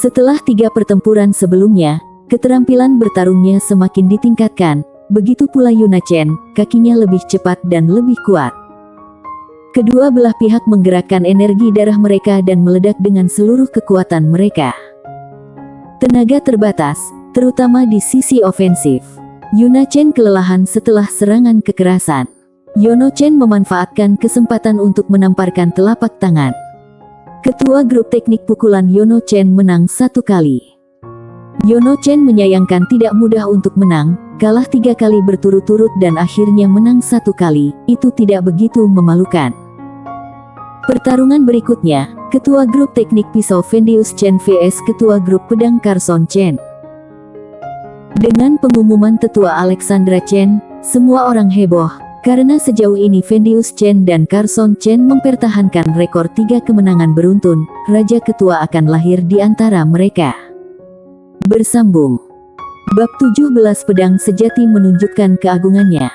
Setelah 3 pertempuran sebelumnya, keterampilan bertarungnya semakin ditingkatkan. Begitu pula Yuna Chen, kakinya lebih cepat dan lebih kuat. Kedua belah pihak menggerakkan energi darah mereka dan meledak dengan seluruh kekuatan mereka. Tenaga terbatas, terutama di sisi ofensif. Yuna Chen kelelahan setelah serangan kekerasan. Yono Chen memanfaatkan kesempatan untuk menamparkan telapak tangan. Ketua grup teknik pukulan Yono Chen menang 1 kali. Yono Chen menyayangkan tidak mudah untuk menang, kalah 3 kali berturut-turut dan akhirnya menang 1 kali, itu tidak begitu memalukan. Pertarungan berikutnya, ketua grup teknik pisau Vendeus Chen vs ketua grup pedang Carson Chen. Dengan pengumuman tetua Alexandra Chen, semua orang heboh. Karena sejauh ini Vendeus Chen dan Carson Chen mempertahankan rekor 3 kemenangan beruntun, raja ketua akan lahir di antara mereka. Bersambung. Bab 17 Pedang Sejati menunjukkan keagungannya.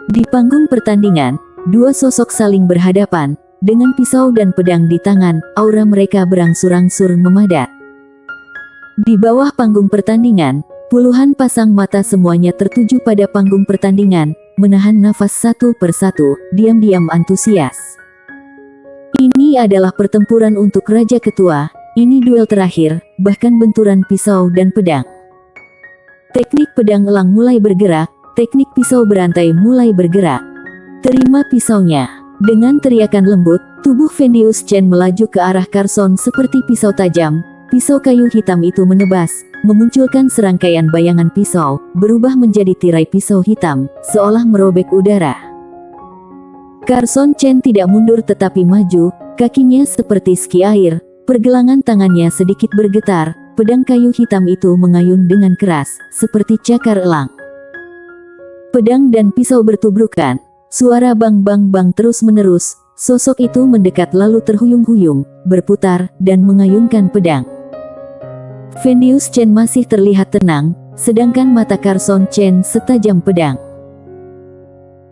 Di panggung pertandingan, 2 sosok saling berhadapan, dengan pisau dan pedang di tangan, aura mereka berangsur-angsur memadat. Di bawah panggung pertandingan, puluhan pasang mata semuanya tertuju pada panggung pertandingan, menahan nafas satu persatu, diam-diam antusias. Ini adalah pertempuran untuk raja ketua, ini duel terakhir, bahkan benturan pisau dan pedang. Teknik pedang elang mulai bergerak, teknik pisau berantai mulai bergerak. Terima pisaunya. Dengan teriakan lembut, tubuh Vendeus Chen melaju ke arah Carson seperti pisau tajam. Pisau kayu hitam itu menebas, memunculkan serangkaian bayangan pisau, berubah menjadi tirai pisau hitam, seolah merobek udara. Carson Chen tidak mundur tetapi maju, kakinya seperti ski air, pergelangan tangannya sedikit bergetar, pedang kayu hitam itu mengayun dengan keras, seperti cakar elang. Pedang dan pisau bertubrukan, suara bang-bang-bang terus-menerus, sosok itu mendekat lalu terhuyung-huyung, berputar, dan mengayunkan pedang. Vendeus Chen masih terlihat tenang, sedangkan mata Carson Chen setajam pedang.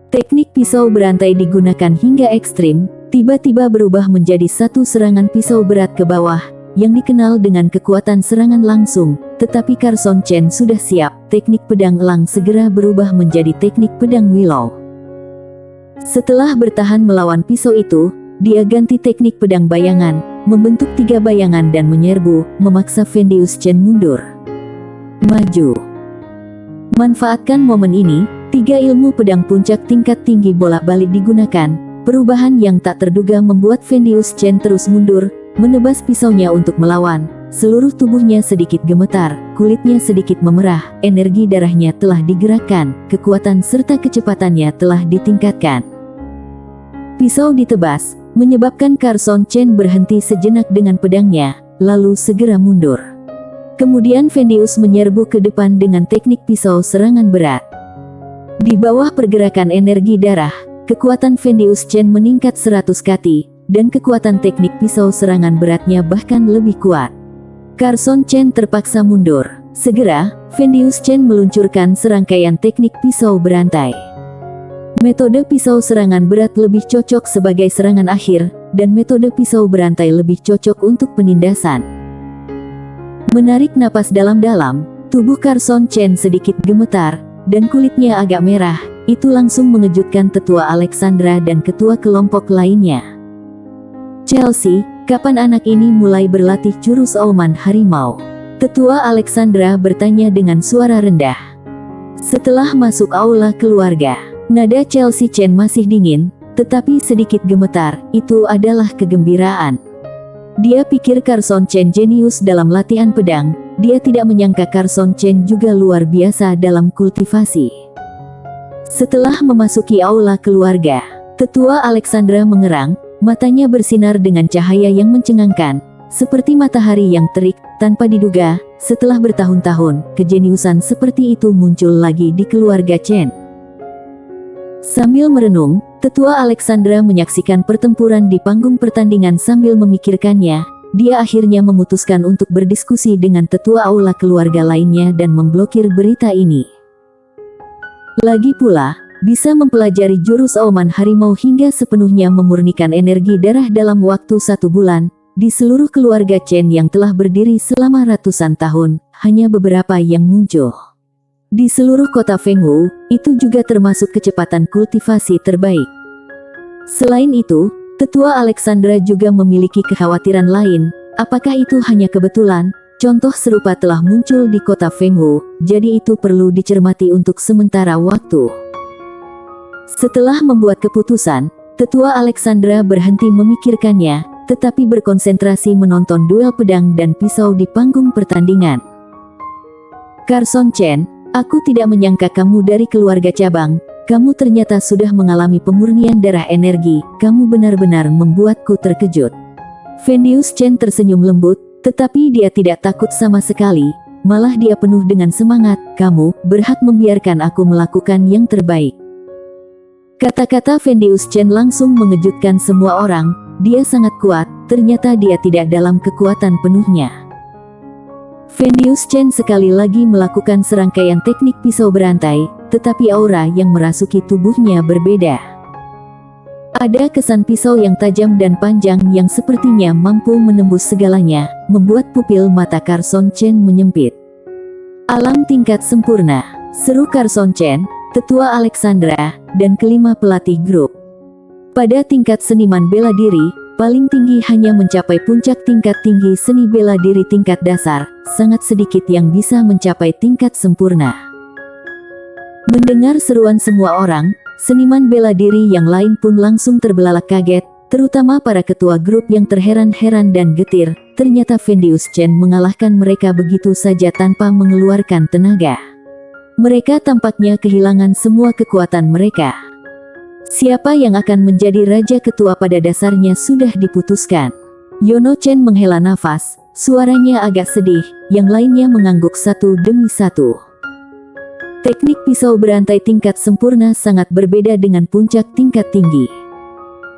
Teknik pisau berantai digunakan hingga ekstrim, tiba-tiba berubah menjadi satu serangan pisau berat ke bawah, yang dikenal dengan kekuatan serangan langsung, tetapi Carson Chen sudah siap, teknik pedang elang segera berubah menjadi teknik pedang willow. Setelah bertahan melawan pisau itu, dia ganti teknik pedang bayangan, membentuk 3 bayangan dan menyerbu, memaksa Vendeus Chen mundur. Maju. Manfaatkan momen ini, 3 ilmu pedang puncak tingkat tinggi bolak-balik digunakan. Perubahan yang tak terduga membuat Vendeus Chen terus mundur, menebas pisaunya untuk melawan. Seluruh tubuhnya sedikit gemetar, kulitnya sedikit memerah, energi darahnya telah digerakkan, kekuatan serta kecepatannya telah ditingkatkan. Pisau ditebas, menyebabkan Carson Chen berhenti sejenak dengan pedangnya, lalu segera mundur. Kemudian Vendeus menyerbu ke depan dengan teknik pisau serangan berat. Di bawah pergerakan energi darah, kekuatan Vendeus Chen meningkat 100 kali, dan kekuatan teknik pisau serangan beratnya bahkan lebih kuat. Carson Chen terpaksa mundur. Segera, Vendeus Chen meluncurkan serangkaian teknik pisau berantai. Metode pisau serangan berat lebih cocok sebagai serangan akhir, dan metode pisau berantai lebih cocok untuk penindasan. Menarik napas dalam-dalam, tubuh Carson Chen sedikit gemetar, dan kulitnya agak merah, itu langsung mengejutkan tetua Alexandra dan ketua kelompok lainnya. Chelsea, kapan anak ini mulai berlatih jurus auman harimau? Tetua Alexandra bertanya dengan suara rendah. Setelah masuk aula keluarga, nada Chelsea Chen masih dingin, tetapi sedikit gemetar, itu adalah kegembiraan. Dia pikir Carson Chen jenius dalam latihan pedang, dia tidak menyangka Carson Chen juga luar biasa dalam kultivasi. Setelah memasuki aula keluarga, tetua Alexandra mengerang, matanya bersinar dengan cahaya yang mencengangkan, seperti matahari yang terik. Tanpa diduga, setelah bertahun-tahun, kejeniusan seperti itu muncul lagi di keluarga Chen. Sambil merenung, Tetua Alexandra menyaksikan pertempuran di panggung pertandingan sambil memikirkannya. Dia akhirnya memutuskan untuk berdiskusi dengan tetua aula keluarga lainnya dan memblokir berita ini. Lagi pula, bisa mempelajari jurus auman harimau hingga sepenuhnya memurnikan energi darah dalam waktu 1 bulan. Di seluruh keluarga Chen yang telah berdiri selama ratusan tahun, hanya beberapa yang muncul. Di seluruh kota Fengwu, itu juga termasuk kecepatan kultivasi terbaik. Selain itu, Tetua Alexandra juga memiliki kekhawatiran lain. Apakah itu hanya kebetulan? Contoh serupa telah muncul di kota Fengwu, jadi itu perlu dicermati untuk sementara waktu. Setelah membuat keputusan, Tetua Alexandra berhenti memikirkannya, tetapi berkonsentrasi menonton duel pedang dan pisau di panggung pertandingan. Carson Chen, aku tidak menyangka kamu dari keluarga cabang. Kamu ternyata sudah mengalami pemurnian darah energi. Kamu benar-benar membuatku terkejut. Vendius Chen tersenyum lembut, tetapi dia tidak takut sama sekali. Malah dia penuh dengan semangat. Kamu berhak membiarkan aku melakukan yang terbaik. Kata-kata Vendius Chen langsung mengejutkan semua orang. Dia sangat kuat, ternyata dia tidak dalam kekuatan penuhnya. Vendius Chen sekali lagi melakukan serangkaian teknik pisau berantai, tetapi aura yang merasuki tubuhnya berbeda. Ada kesan pisau yang tajam dan panjang yang sepertinya mampu menembus segalanya, membuat pupil mata Carson Chen menyempit. Alam tingkat sempurna, seru Carson Chen, Tetua Alexandra, dan kelima pelatih grup. Pada tingkat seniman bela diri, paling tinggi hanya mencapai puncak tingkat tinggi seni bela diri tingkat dasar, sangat sedikit yang bisa mencapai tingkat sempurna. Mendengar seruan semua orang, seniman bela diri yang lain pun langsung terbelalak kaget, terutama para ketua grup yang terheran-heran dan getir. Ternyata Vendius Chen mengalahkan mereka begitu saja tanpa mengeluarkan tenaga. Mereka tampaknya kehilangan semua kekuatan mereka. Siapa yang akan menjadi raja ketua pada dasarnya sudah diputuskan. Yono Chen menghela nafas, suaranya agak sedih, yang lainnya mengangguk satu demi satu. Teknik pisau berantai tingkat sempurna sangat berbeda dengan puncak tingkat tinggi.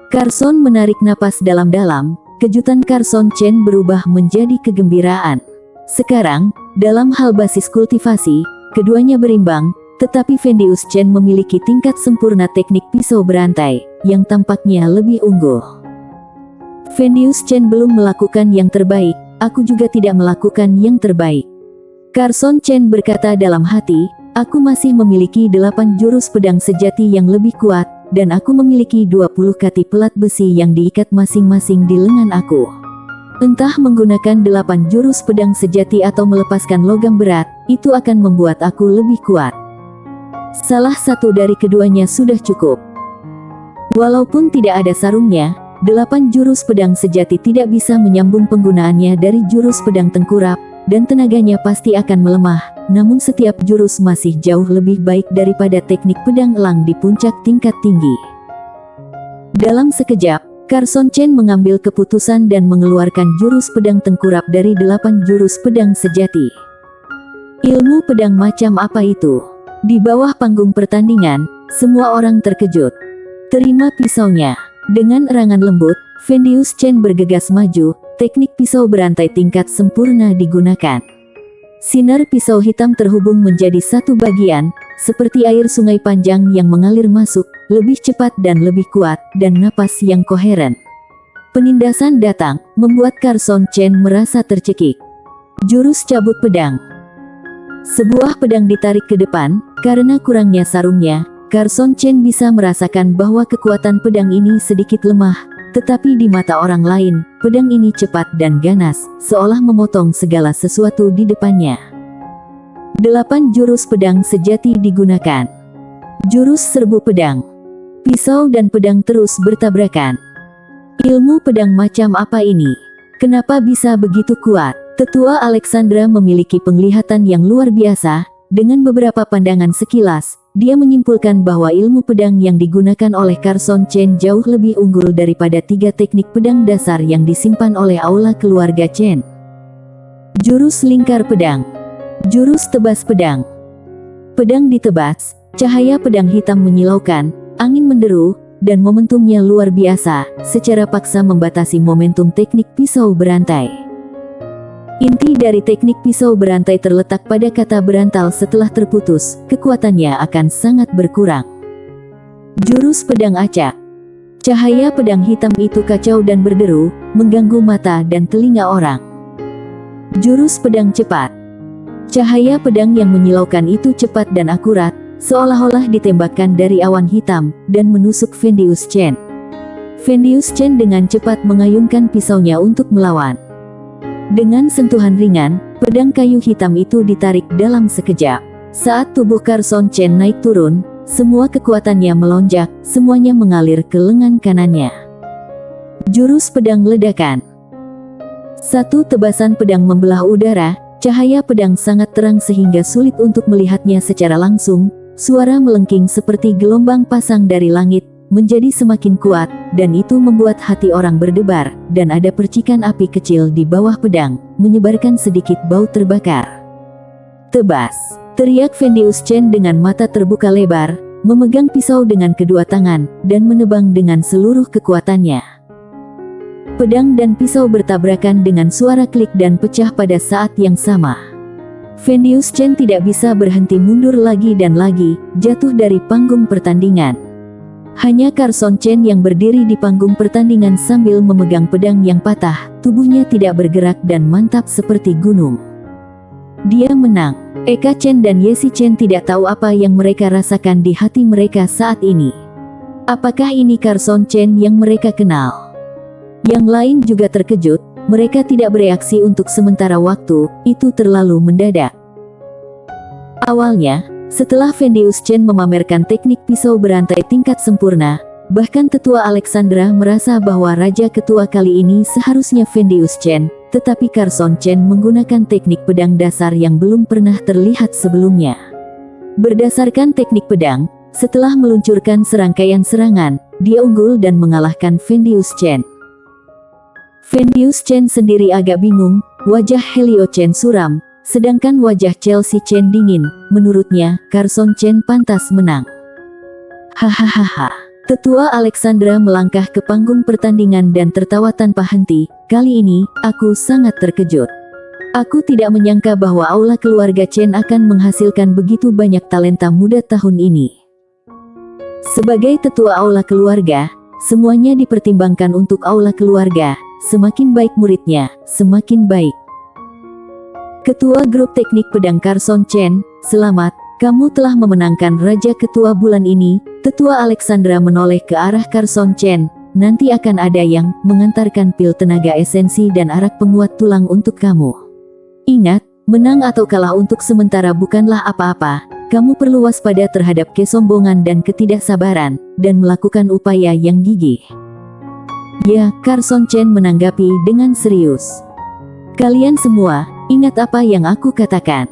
Carson menarik napas dalam-dalam, kejutan Carson Chen berubah menjadi kegembiraan. Sekarang, dalam hal basis kultivasi, keduanya berimbang. Tetapi Vendius Chen memiliki tingkat sempurna teknik pisau berantai, yang tampaknya lebih unggul. Vendius Chen belum melakukan yang terbaik, aku juga tidak melakukan yang terbaik. Carson Chen berkata dalam hati, aku masih memiliki 8 jurus pedang sejati yang lebih kuat, dan aku memiliki 20 kati pelat besi yang diikat masing-masing di lengan aku. Entah menggunakan 8 jurus pedang sejati atau melepaskan logam berat, itu akan membuat aku lebih kuat. Salah satu dari keduanya sudah cukup. Walaupun tidak ada sarungnya, 8 jurus pedang sejati tidak bisa menyambung penggunaannya dari jurus pedang tengkurap, dan tenaganya pasti akan melemah. Namun setiap jurus masih jauh lebih baik daripada teknik pedang elang di puncak tingkat tinggi. Dalam sekejap, Carson Chen mengambil keputusan dan mengeluarkan jurus pedang tengkurap dari 8 jurus pedang sejati. Ilmu pedang macam apa itu? Di bawah panggung pertandingan, semua orang terkejut. Terima pisaunya. Dengan erangan lembut, Vendius Chen bergegas maju, teknik pisau berantai tingkat sempurna digunakan. Sinar pisau hitam terhubung menjadi satu bagian, seperti air sungai panjang yang mengalir masuk, lebih cepat dan lebih kuat, dan napas yang koheren. Penindasan datang, membuat Carson Chen merasa tercekik. Jurus cabut pedang. Sebuah pedang ditarik ke depan, karena kurangnya sarungnya, Carson Chen bisa merasakan bahwa kekuatan pedang ini sedikit lemah, tetapi di mata orang lain, pedang ini cepat dan ganas, seolah memotong segala sesuatu di depannya. 8 jurus pedang sejati digunakan. Jurus serbu pedang. Pisau dan pedang terus bertabrakan. Ilmu pedang macam apa ini? Kenapa bisa begitu kuat? Tetua Alexandra memiliki penglihatan yang luar biasa. Dengan beberapa pandangan sekilas, dia menyimpulkan bahwa ilmu pedang yang digunakan oleh Carson Chen jauh lebih unggul daripada 3 teknik pedang dasar yang disimpan oleh aula keluarga Chen. Jurus lingkar pedang. Jurus tebas pedang. Pedang ditebas, cahaya pedang hitam menyilaukan, angin menderu, dan momentumnya luar biasa, secara paksa membatasi momentum teknik pisau berantai. Inti dari teknik pisau berantai terletak pada kata berantal setelah terputus, kekuatannya akan sangat berkurang. Jurus pedang acak. Cahaya pedang hitam itu kacau dan berderu, mengganggu mata dan telinga orang. Jurus pedang cepat. Cahaya pedang yang menyilaukan itu cepat dan akurat, seolah-olah ditembakkan dari awan hitam, dan menusuk Vendeus Chen. Vendeus Chen dengan cepat mengayunkan pisaunya untuk melawan. Dengan sentuhan ringan, pedang kayu hitam itu ditarik dalam sekejap. Saat tubuh Carson Chen naik turun, semua kekuatannya melonjak, semuanya mengalir ke lengan kanannya. Jurus pedang ledakan. Satu tebasan pedang membelah udara, cahaya pedang sangat terang sehingga sulit untuk melihatnya secara langsung, suara melengking seperti gelombang pasang dari langit, menjadi semakin kuat, dan itu membuat hati orang berdebar, dan ada percikan api kecil di bawah pedang, menyebarkan sedikit bau terbakar. Tebas, teriak Vendeus Chen dengan mata terbuka lebar, memegang pisau dengan kedua tangan, dan menebang dengan seluruh kekuatannya. Pedang dan pisau bertabrakan dengan suara klik dan pecah pada saat yang sama. Vendeus Chen tidak bisa berhenti mundur lagi dan lagi, jatuh dari panggung pertandingan. Hanya Carson Chen yang berdiri di panggung pertandingan sambil memegang pedang yang patah, tubuhnya tidak bergerak dan mantap seperti gunung. Dia menang. Eka Chen dan Yesi Chen tidak tahu apa yang mereka rasakan di hati mereka saat ini. Apakah ini Carson Chen yang mereka kenal? Yang lain juga terkejut, mereka tidak bereaksi untuk sementara waktu, itu terlalu mendadak. Awalnya, setelah Vendeus Chen memamerkan teknik pisau berantai tingkat sempurna, bahkan Tetua Alexandra merasa bahwa Raja Ketua kali ini seharusnya Vendeus Chen, tetapi Carson Chen menggunakan teknik pedang dasar yang belum pernah terlihat sebelumnya. Berdasarkan teknik pedang, setelah meluncurkan serangkaian serangan, dia unggul dan mengalahkan Vendeus Chen. Vendeus Chen sendiri agak bingung, wajah Helio Chen suram, sedangkan wajah Chelsea Chen dingin. Menurutnya, Carson Chen pantas menang. Hahaha. Tetua Alexandra melangkah ke panggung pertandingan dan tertawa tanpa henti. Kali ini, aku sangat terkejut. Aku tidak menyangka bahwa aula keluarga Chen akan menghasilkan begitu banyak talenta muda tahun ini. Sebagai tetua aula keluarga, semuanya dipertimbangkan untuk aula keluarga. Semakin baik muridnya, semakin baik. Ketua Grup Teknik Pedang Carson Chen, selamat, kamu telah memenangkan Raja Ketua bulan ini. Tetua Alexandra menoleh ke arah Carson Chen, nanti akan ada yang mengantarkan pil tenaga esensi dan arak penguat tulang untuk kamu. Ingat, menang atau kalah untuk sementara bukanlah apa-apa, kamu perlu waspada terhadap kesombongan dan ketidaksabaran, dan melakukan upaya yang gigih. Ya, Carson Chen menanggapi dengan serius. Kalian semua, ingat apa yang aku katakan.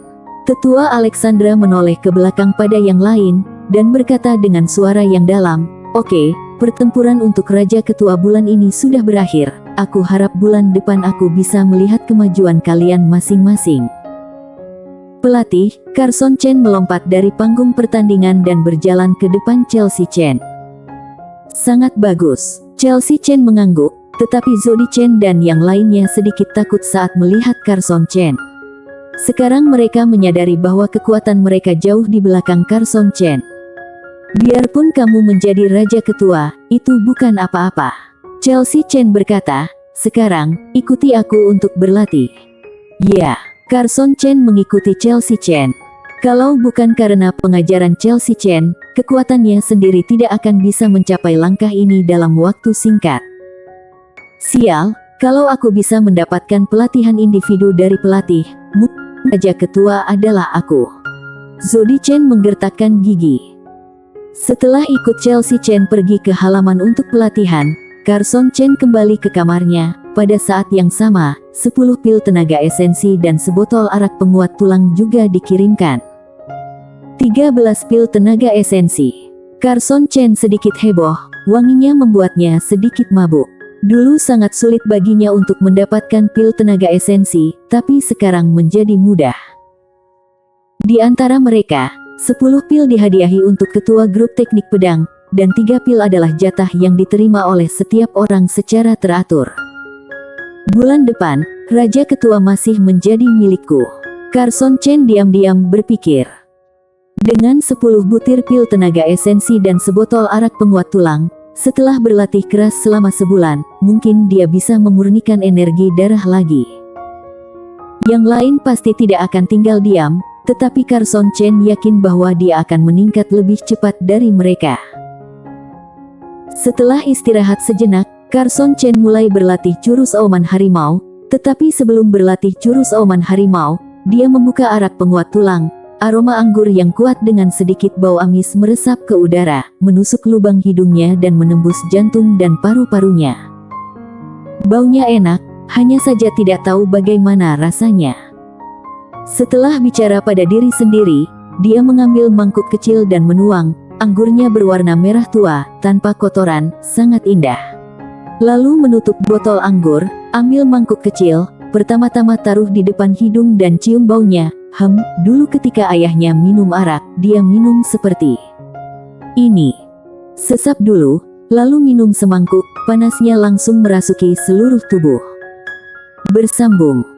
Tetua Alexandra menoleh ke belakang pada yang lain, dan berkata dengan suara yang dalam, oke, pertempuran untuk Raja Ketua bulan ini sudah berakhir. Aku harap bulan depan aku bisa melihat kemajuan kalian masing-masing. Pelatih, Carson Chen melompat dari panggung pertandingan dan berjalan ke depan Chelsea Chen. Sangat bagus. Chelsea Chen mengangguk, tetapi Zodi Chen dan yang lainnya sedikit takut saat melihat Carson Chen. Sekarang mereka menyadari bahwa kekuatan mereka jauh di belakang Carson Chen. Biarpun kamu menjadi Raja Ketua, itu bukan apa-apa. Chelsea Chen berkata, sekarang, ikuti aku untuk berlatih. Ya, Carson Chen mengikuti Chelsea Chen. Kalau bukan karena pengajaran Chelsea Chen, kekuatannya sendiri tidak akan bisa mencapai langkah ini dalam waktu singkat. Sial, kalau aku bisa mendapatkan pelatihan individu dari pelatih, mungkin Raja Ketua adalah aku. Zodi Chen menggertakkan gigi. Setelah ikut Chelsea Chen pergi ke halaman untuk pelatihan, Carson Chen kembali ke kamarnya. Pada saat yang sama, 10 pil tenaga esensi dan sebotol arak penguat tulang juga dikirimkan. 13 pil tenaga esensi. Carson Chen sedikit heboh, wanginya membuatnya sedikit mabuk. Dulu sangat sulit baginya untuk mendapatkan pil tenaga esensi, tapi sekarang menjadi mudah. Di antara mereka, 10 pil dihadiahi untuk ketua grup teknik pedang, dan 3 pil adalah jatah yang diterima oleh setiap orang secara teratur. Bulan depan, Raja Ketua masih menjadi milikku. Carson Chen diam-diam berpikir. Dengan 10 butir pil tenaga esensi dan sebotol arak penguat tulang, setelah berlatih keras selama sebulan, mungkin dia bisa memurnikan energi darah lagi. Yang lain pasti tidak akan tinggal diam, tetapi Carson Chen yakin bahwa dia akan meningkat lebih cepat dari mereka. Setelah istirahat sejenak, Carson Chen mulai berlatih jurus auman harimau, tetapi sebelum berlatih jurus auman harimau, dia membuka arak penguat tulang. Aroma anggur yang kuat dengan sedikit bau amis meresap ke udara, menusuk lubang hidungnya dan menembus jantung dan paru-parunya. Baunya enak, hanya saja tidak tahu bagaimana rasanya. Setelah bicara pada diri sendiri, dia mengambil mangkuk kecil dan menuang. Anggurnya berwarna merah tua, tanpa kotoran, sangat indah. Lalu menutup botol anggur, ambil mangkuk kecil, pertama-tama taruh di depan hidung dan cium baunya. Dulu ketika ayahnya minum arak, dia minum seperti ini. Sesap dulu, lalu minum semangkuk, panasnya langsung merasuki seluruh tubuh. Bersambung.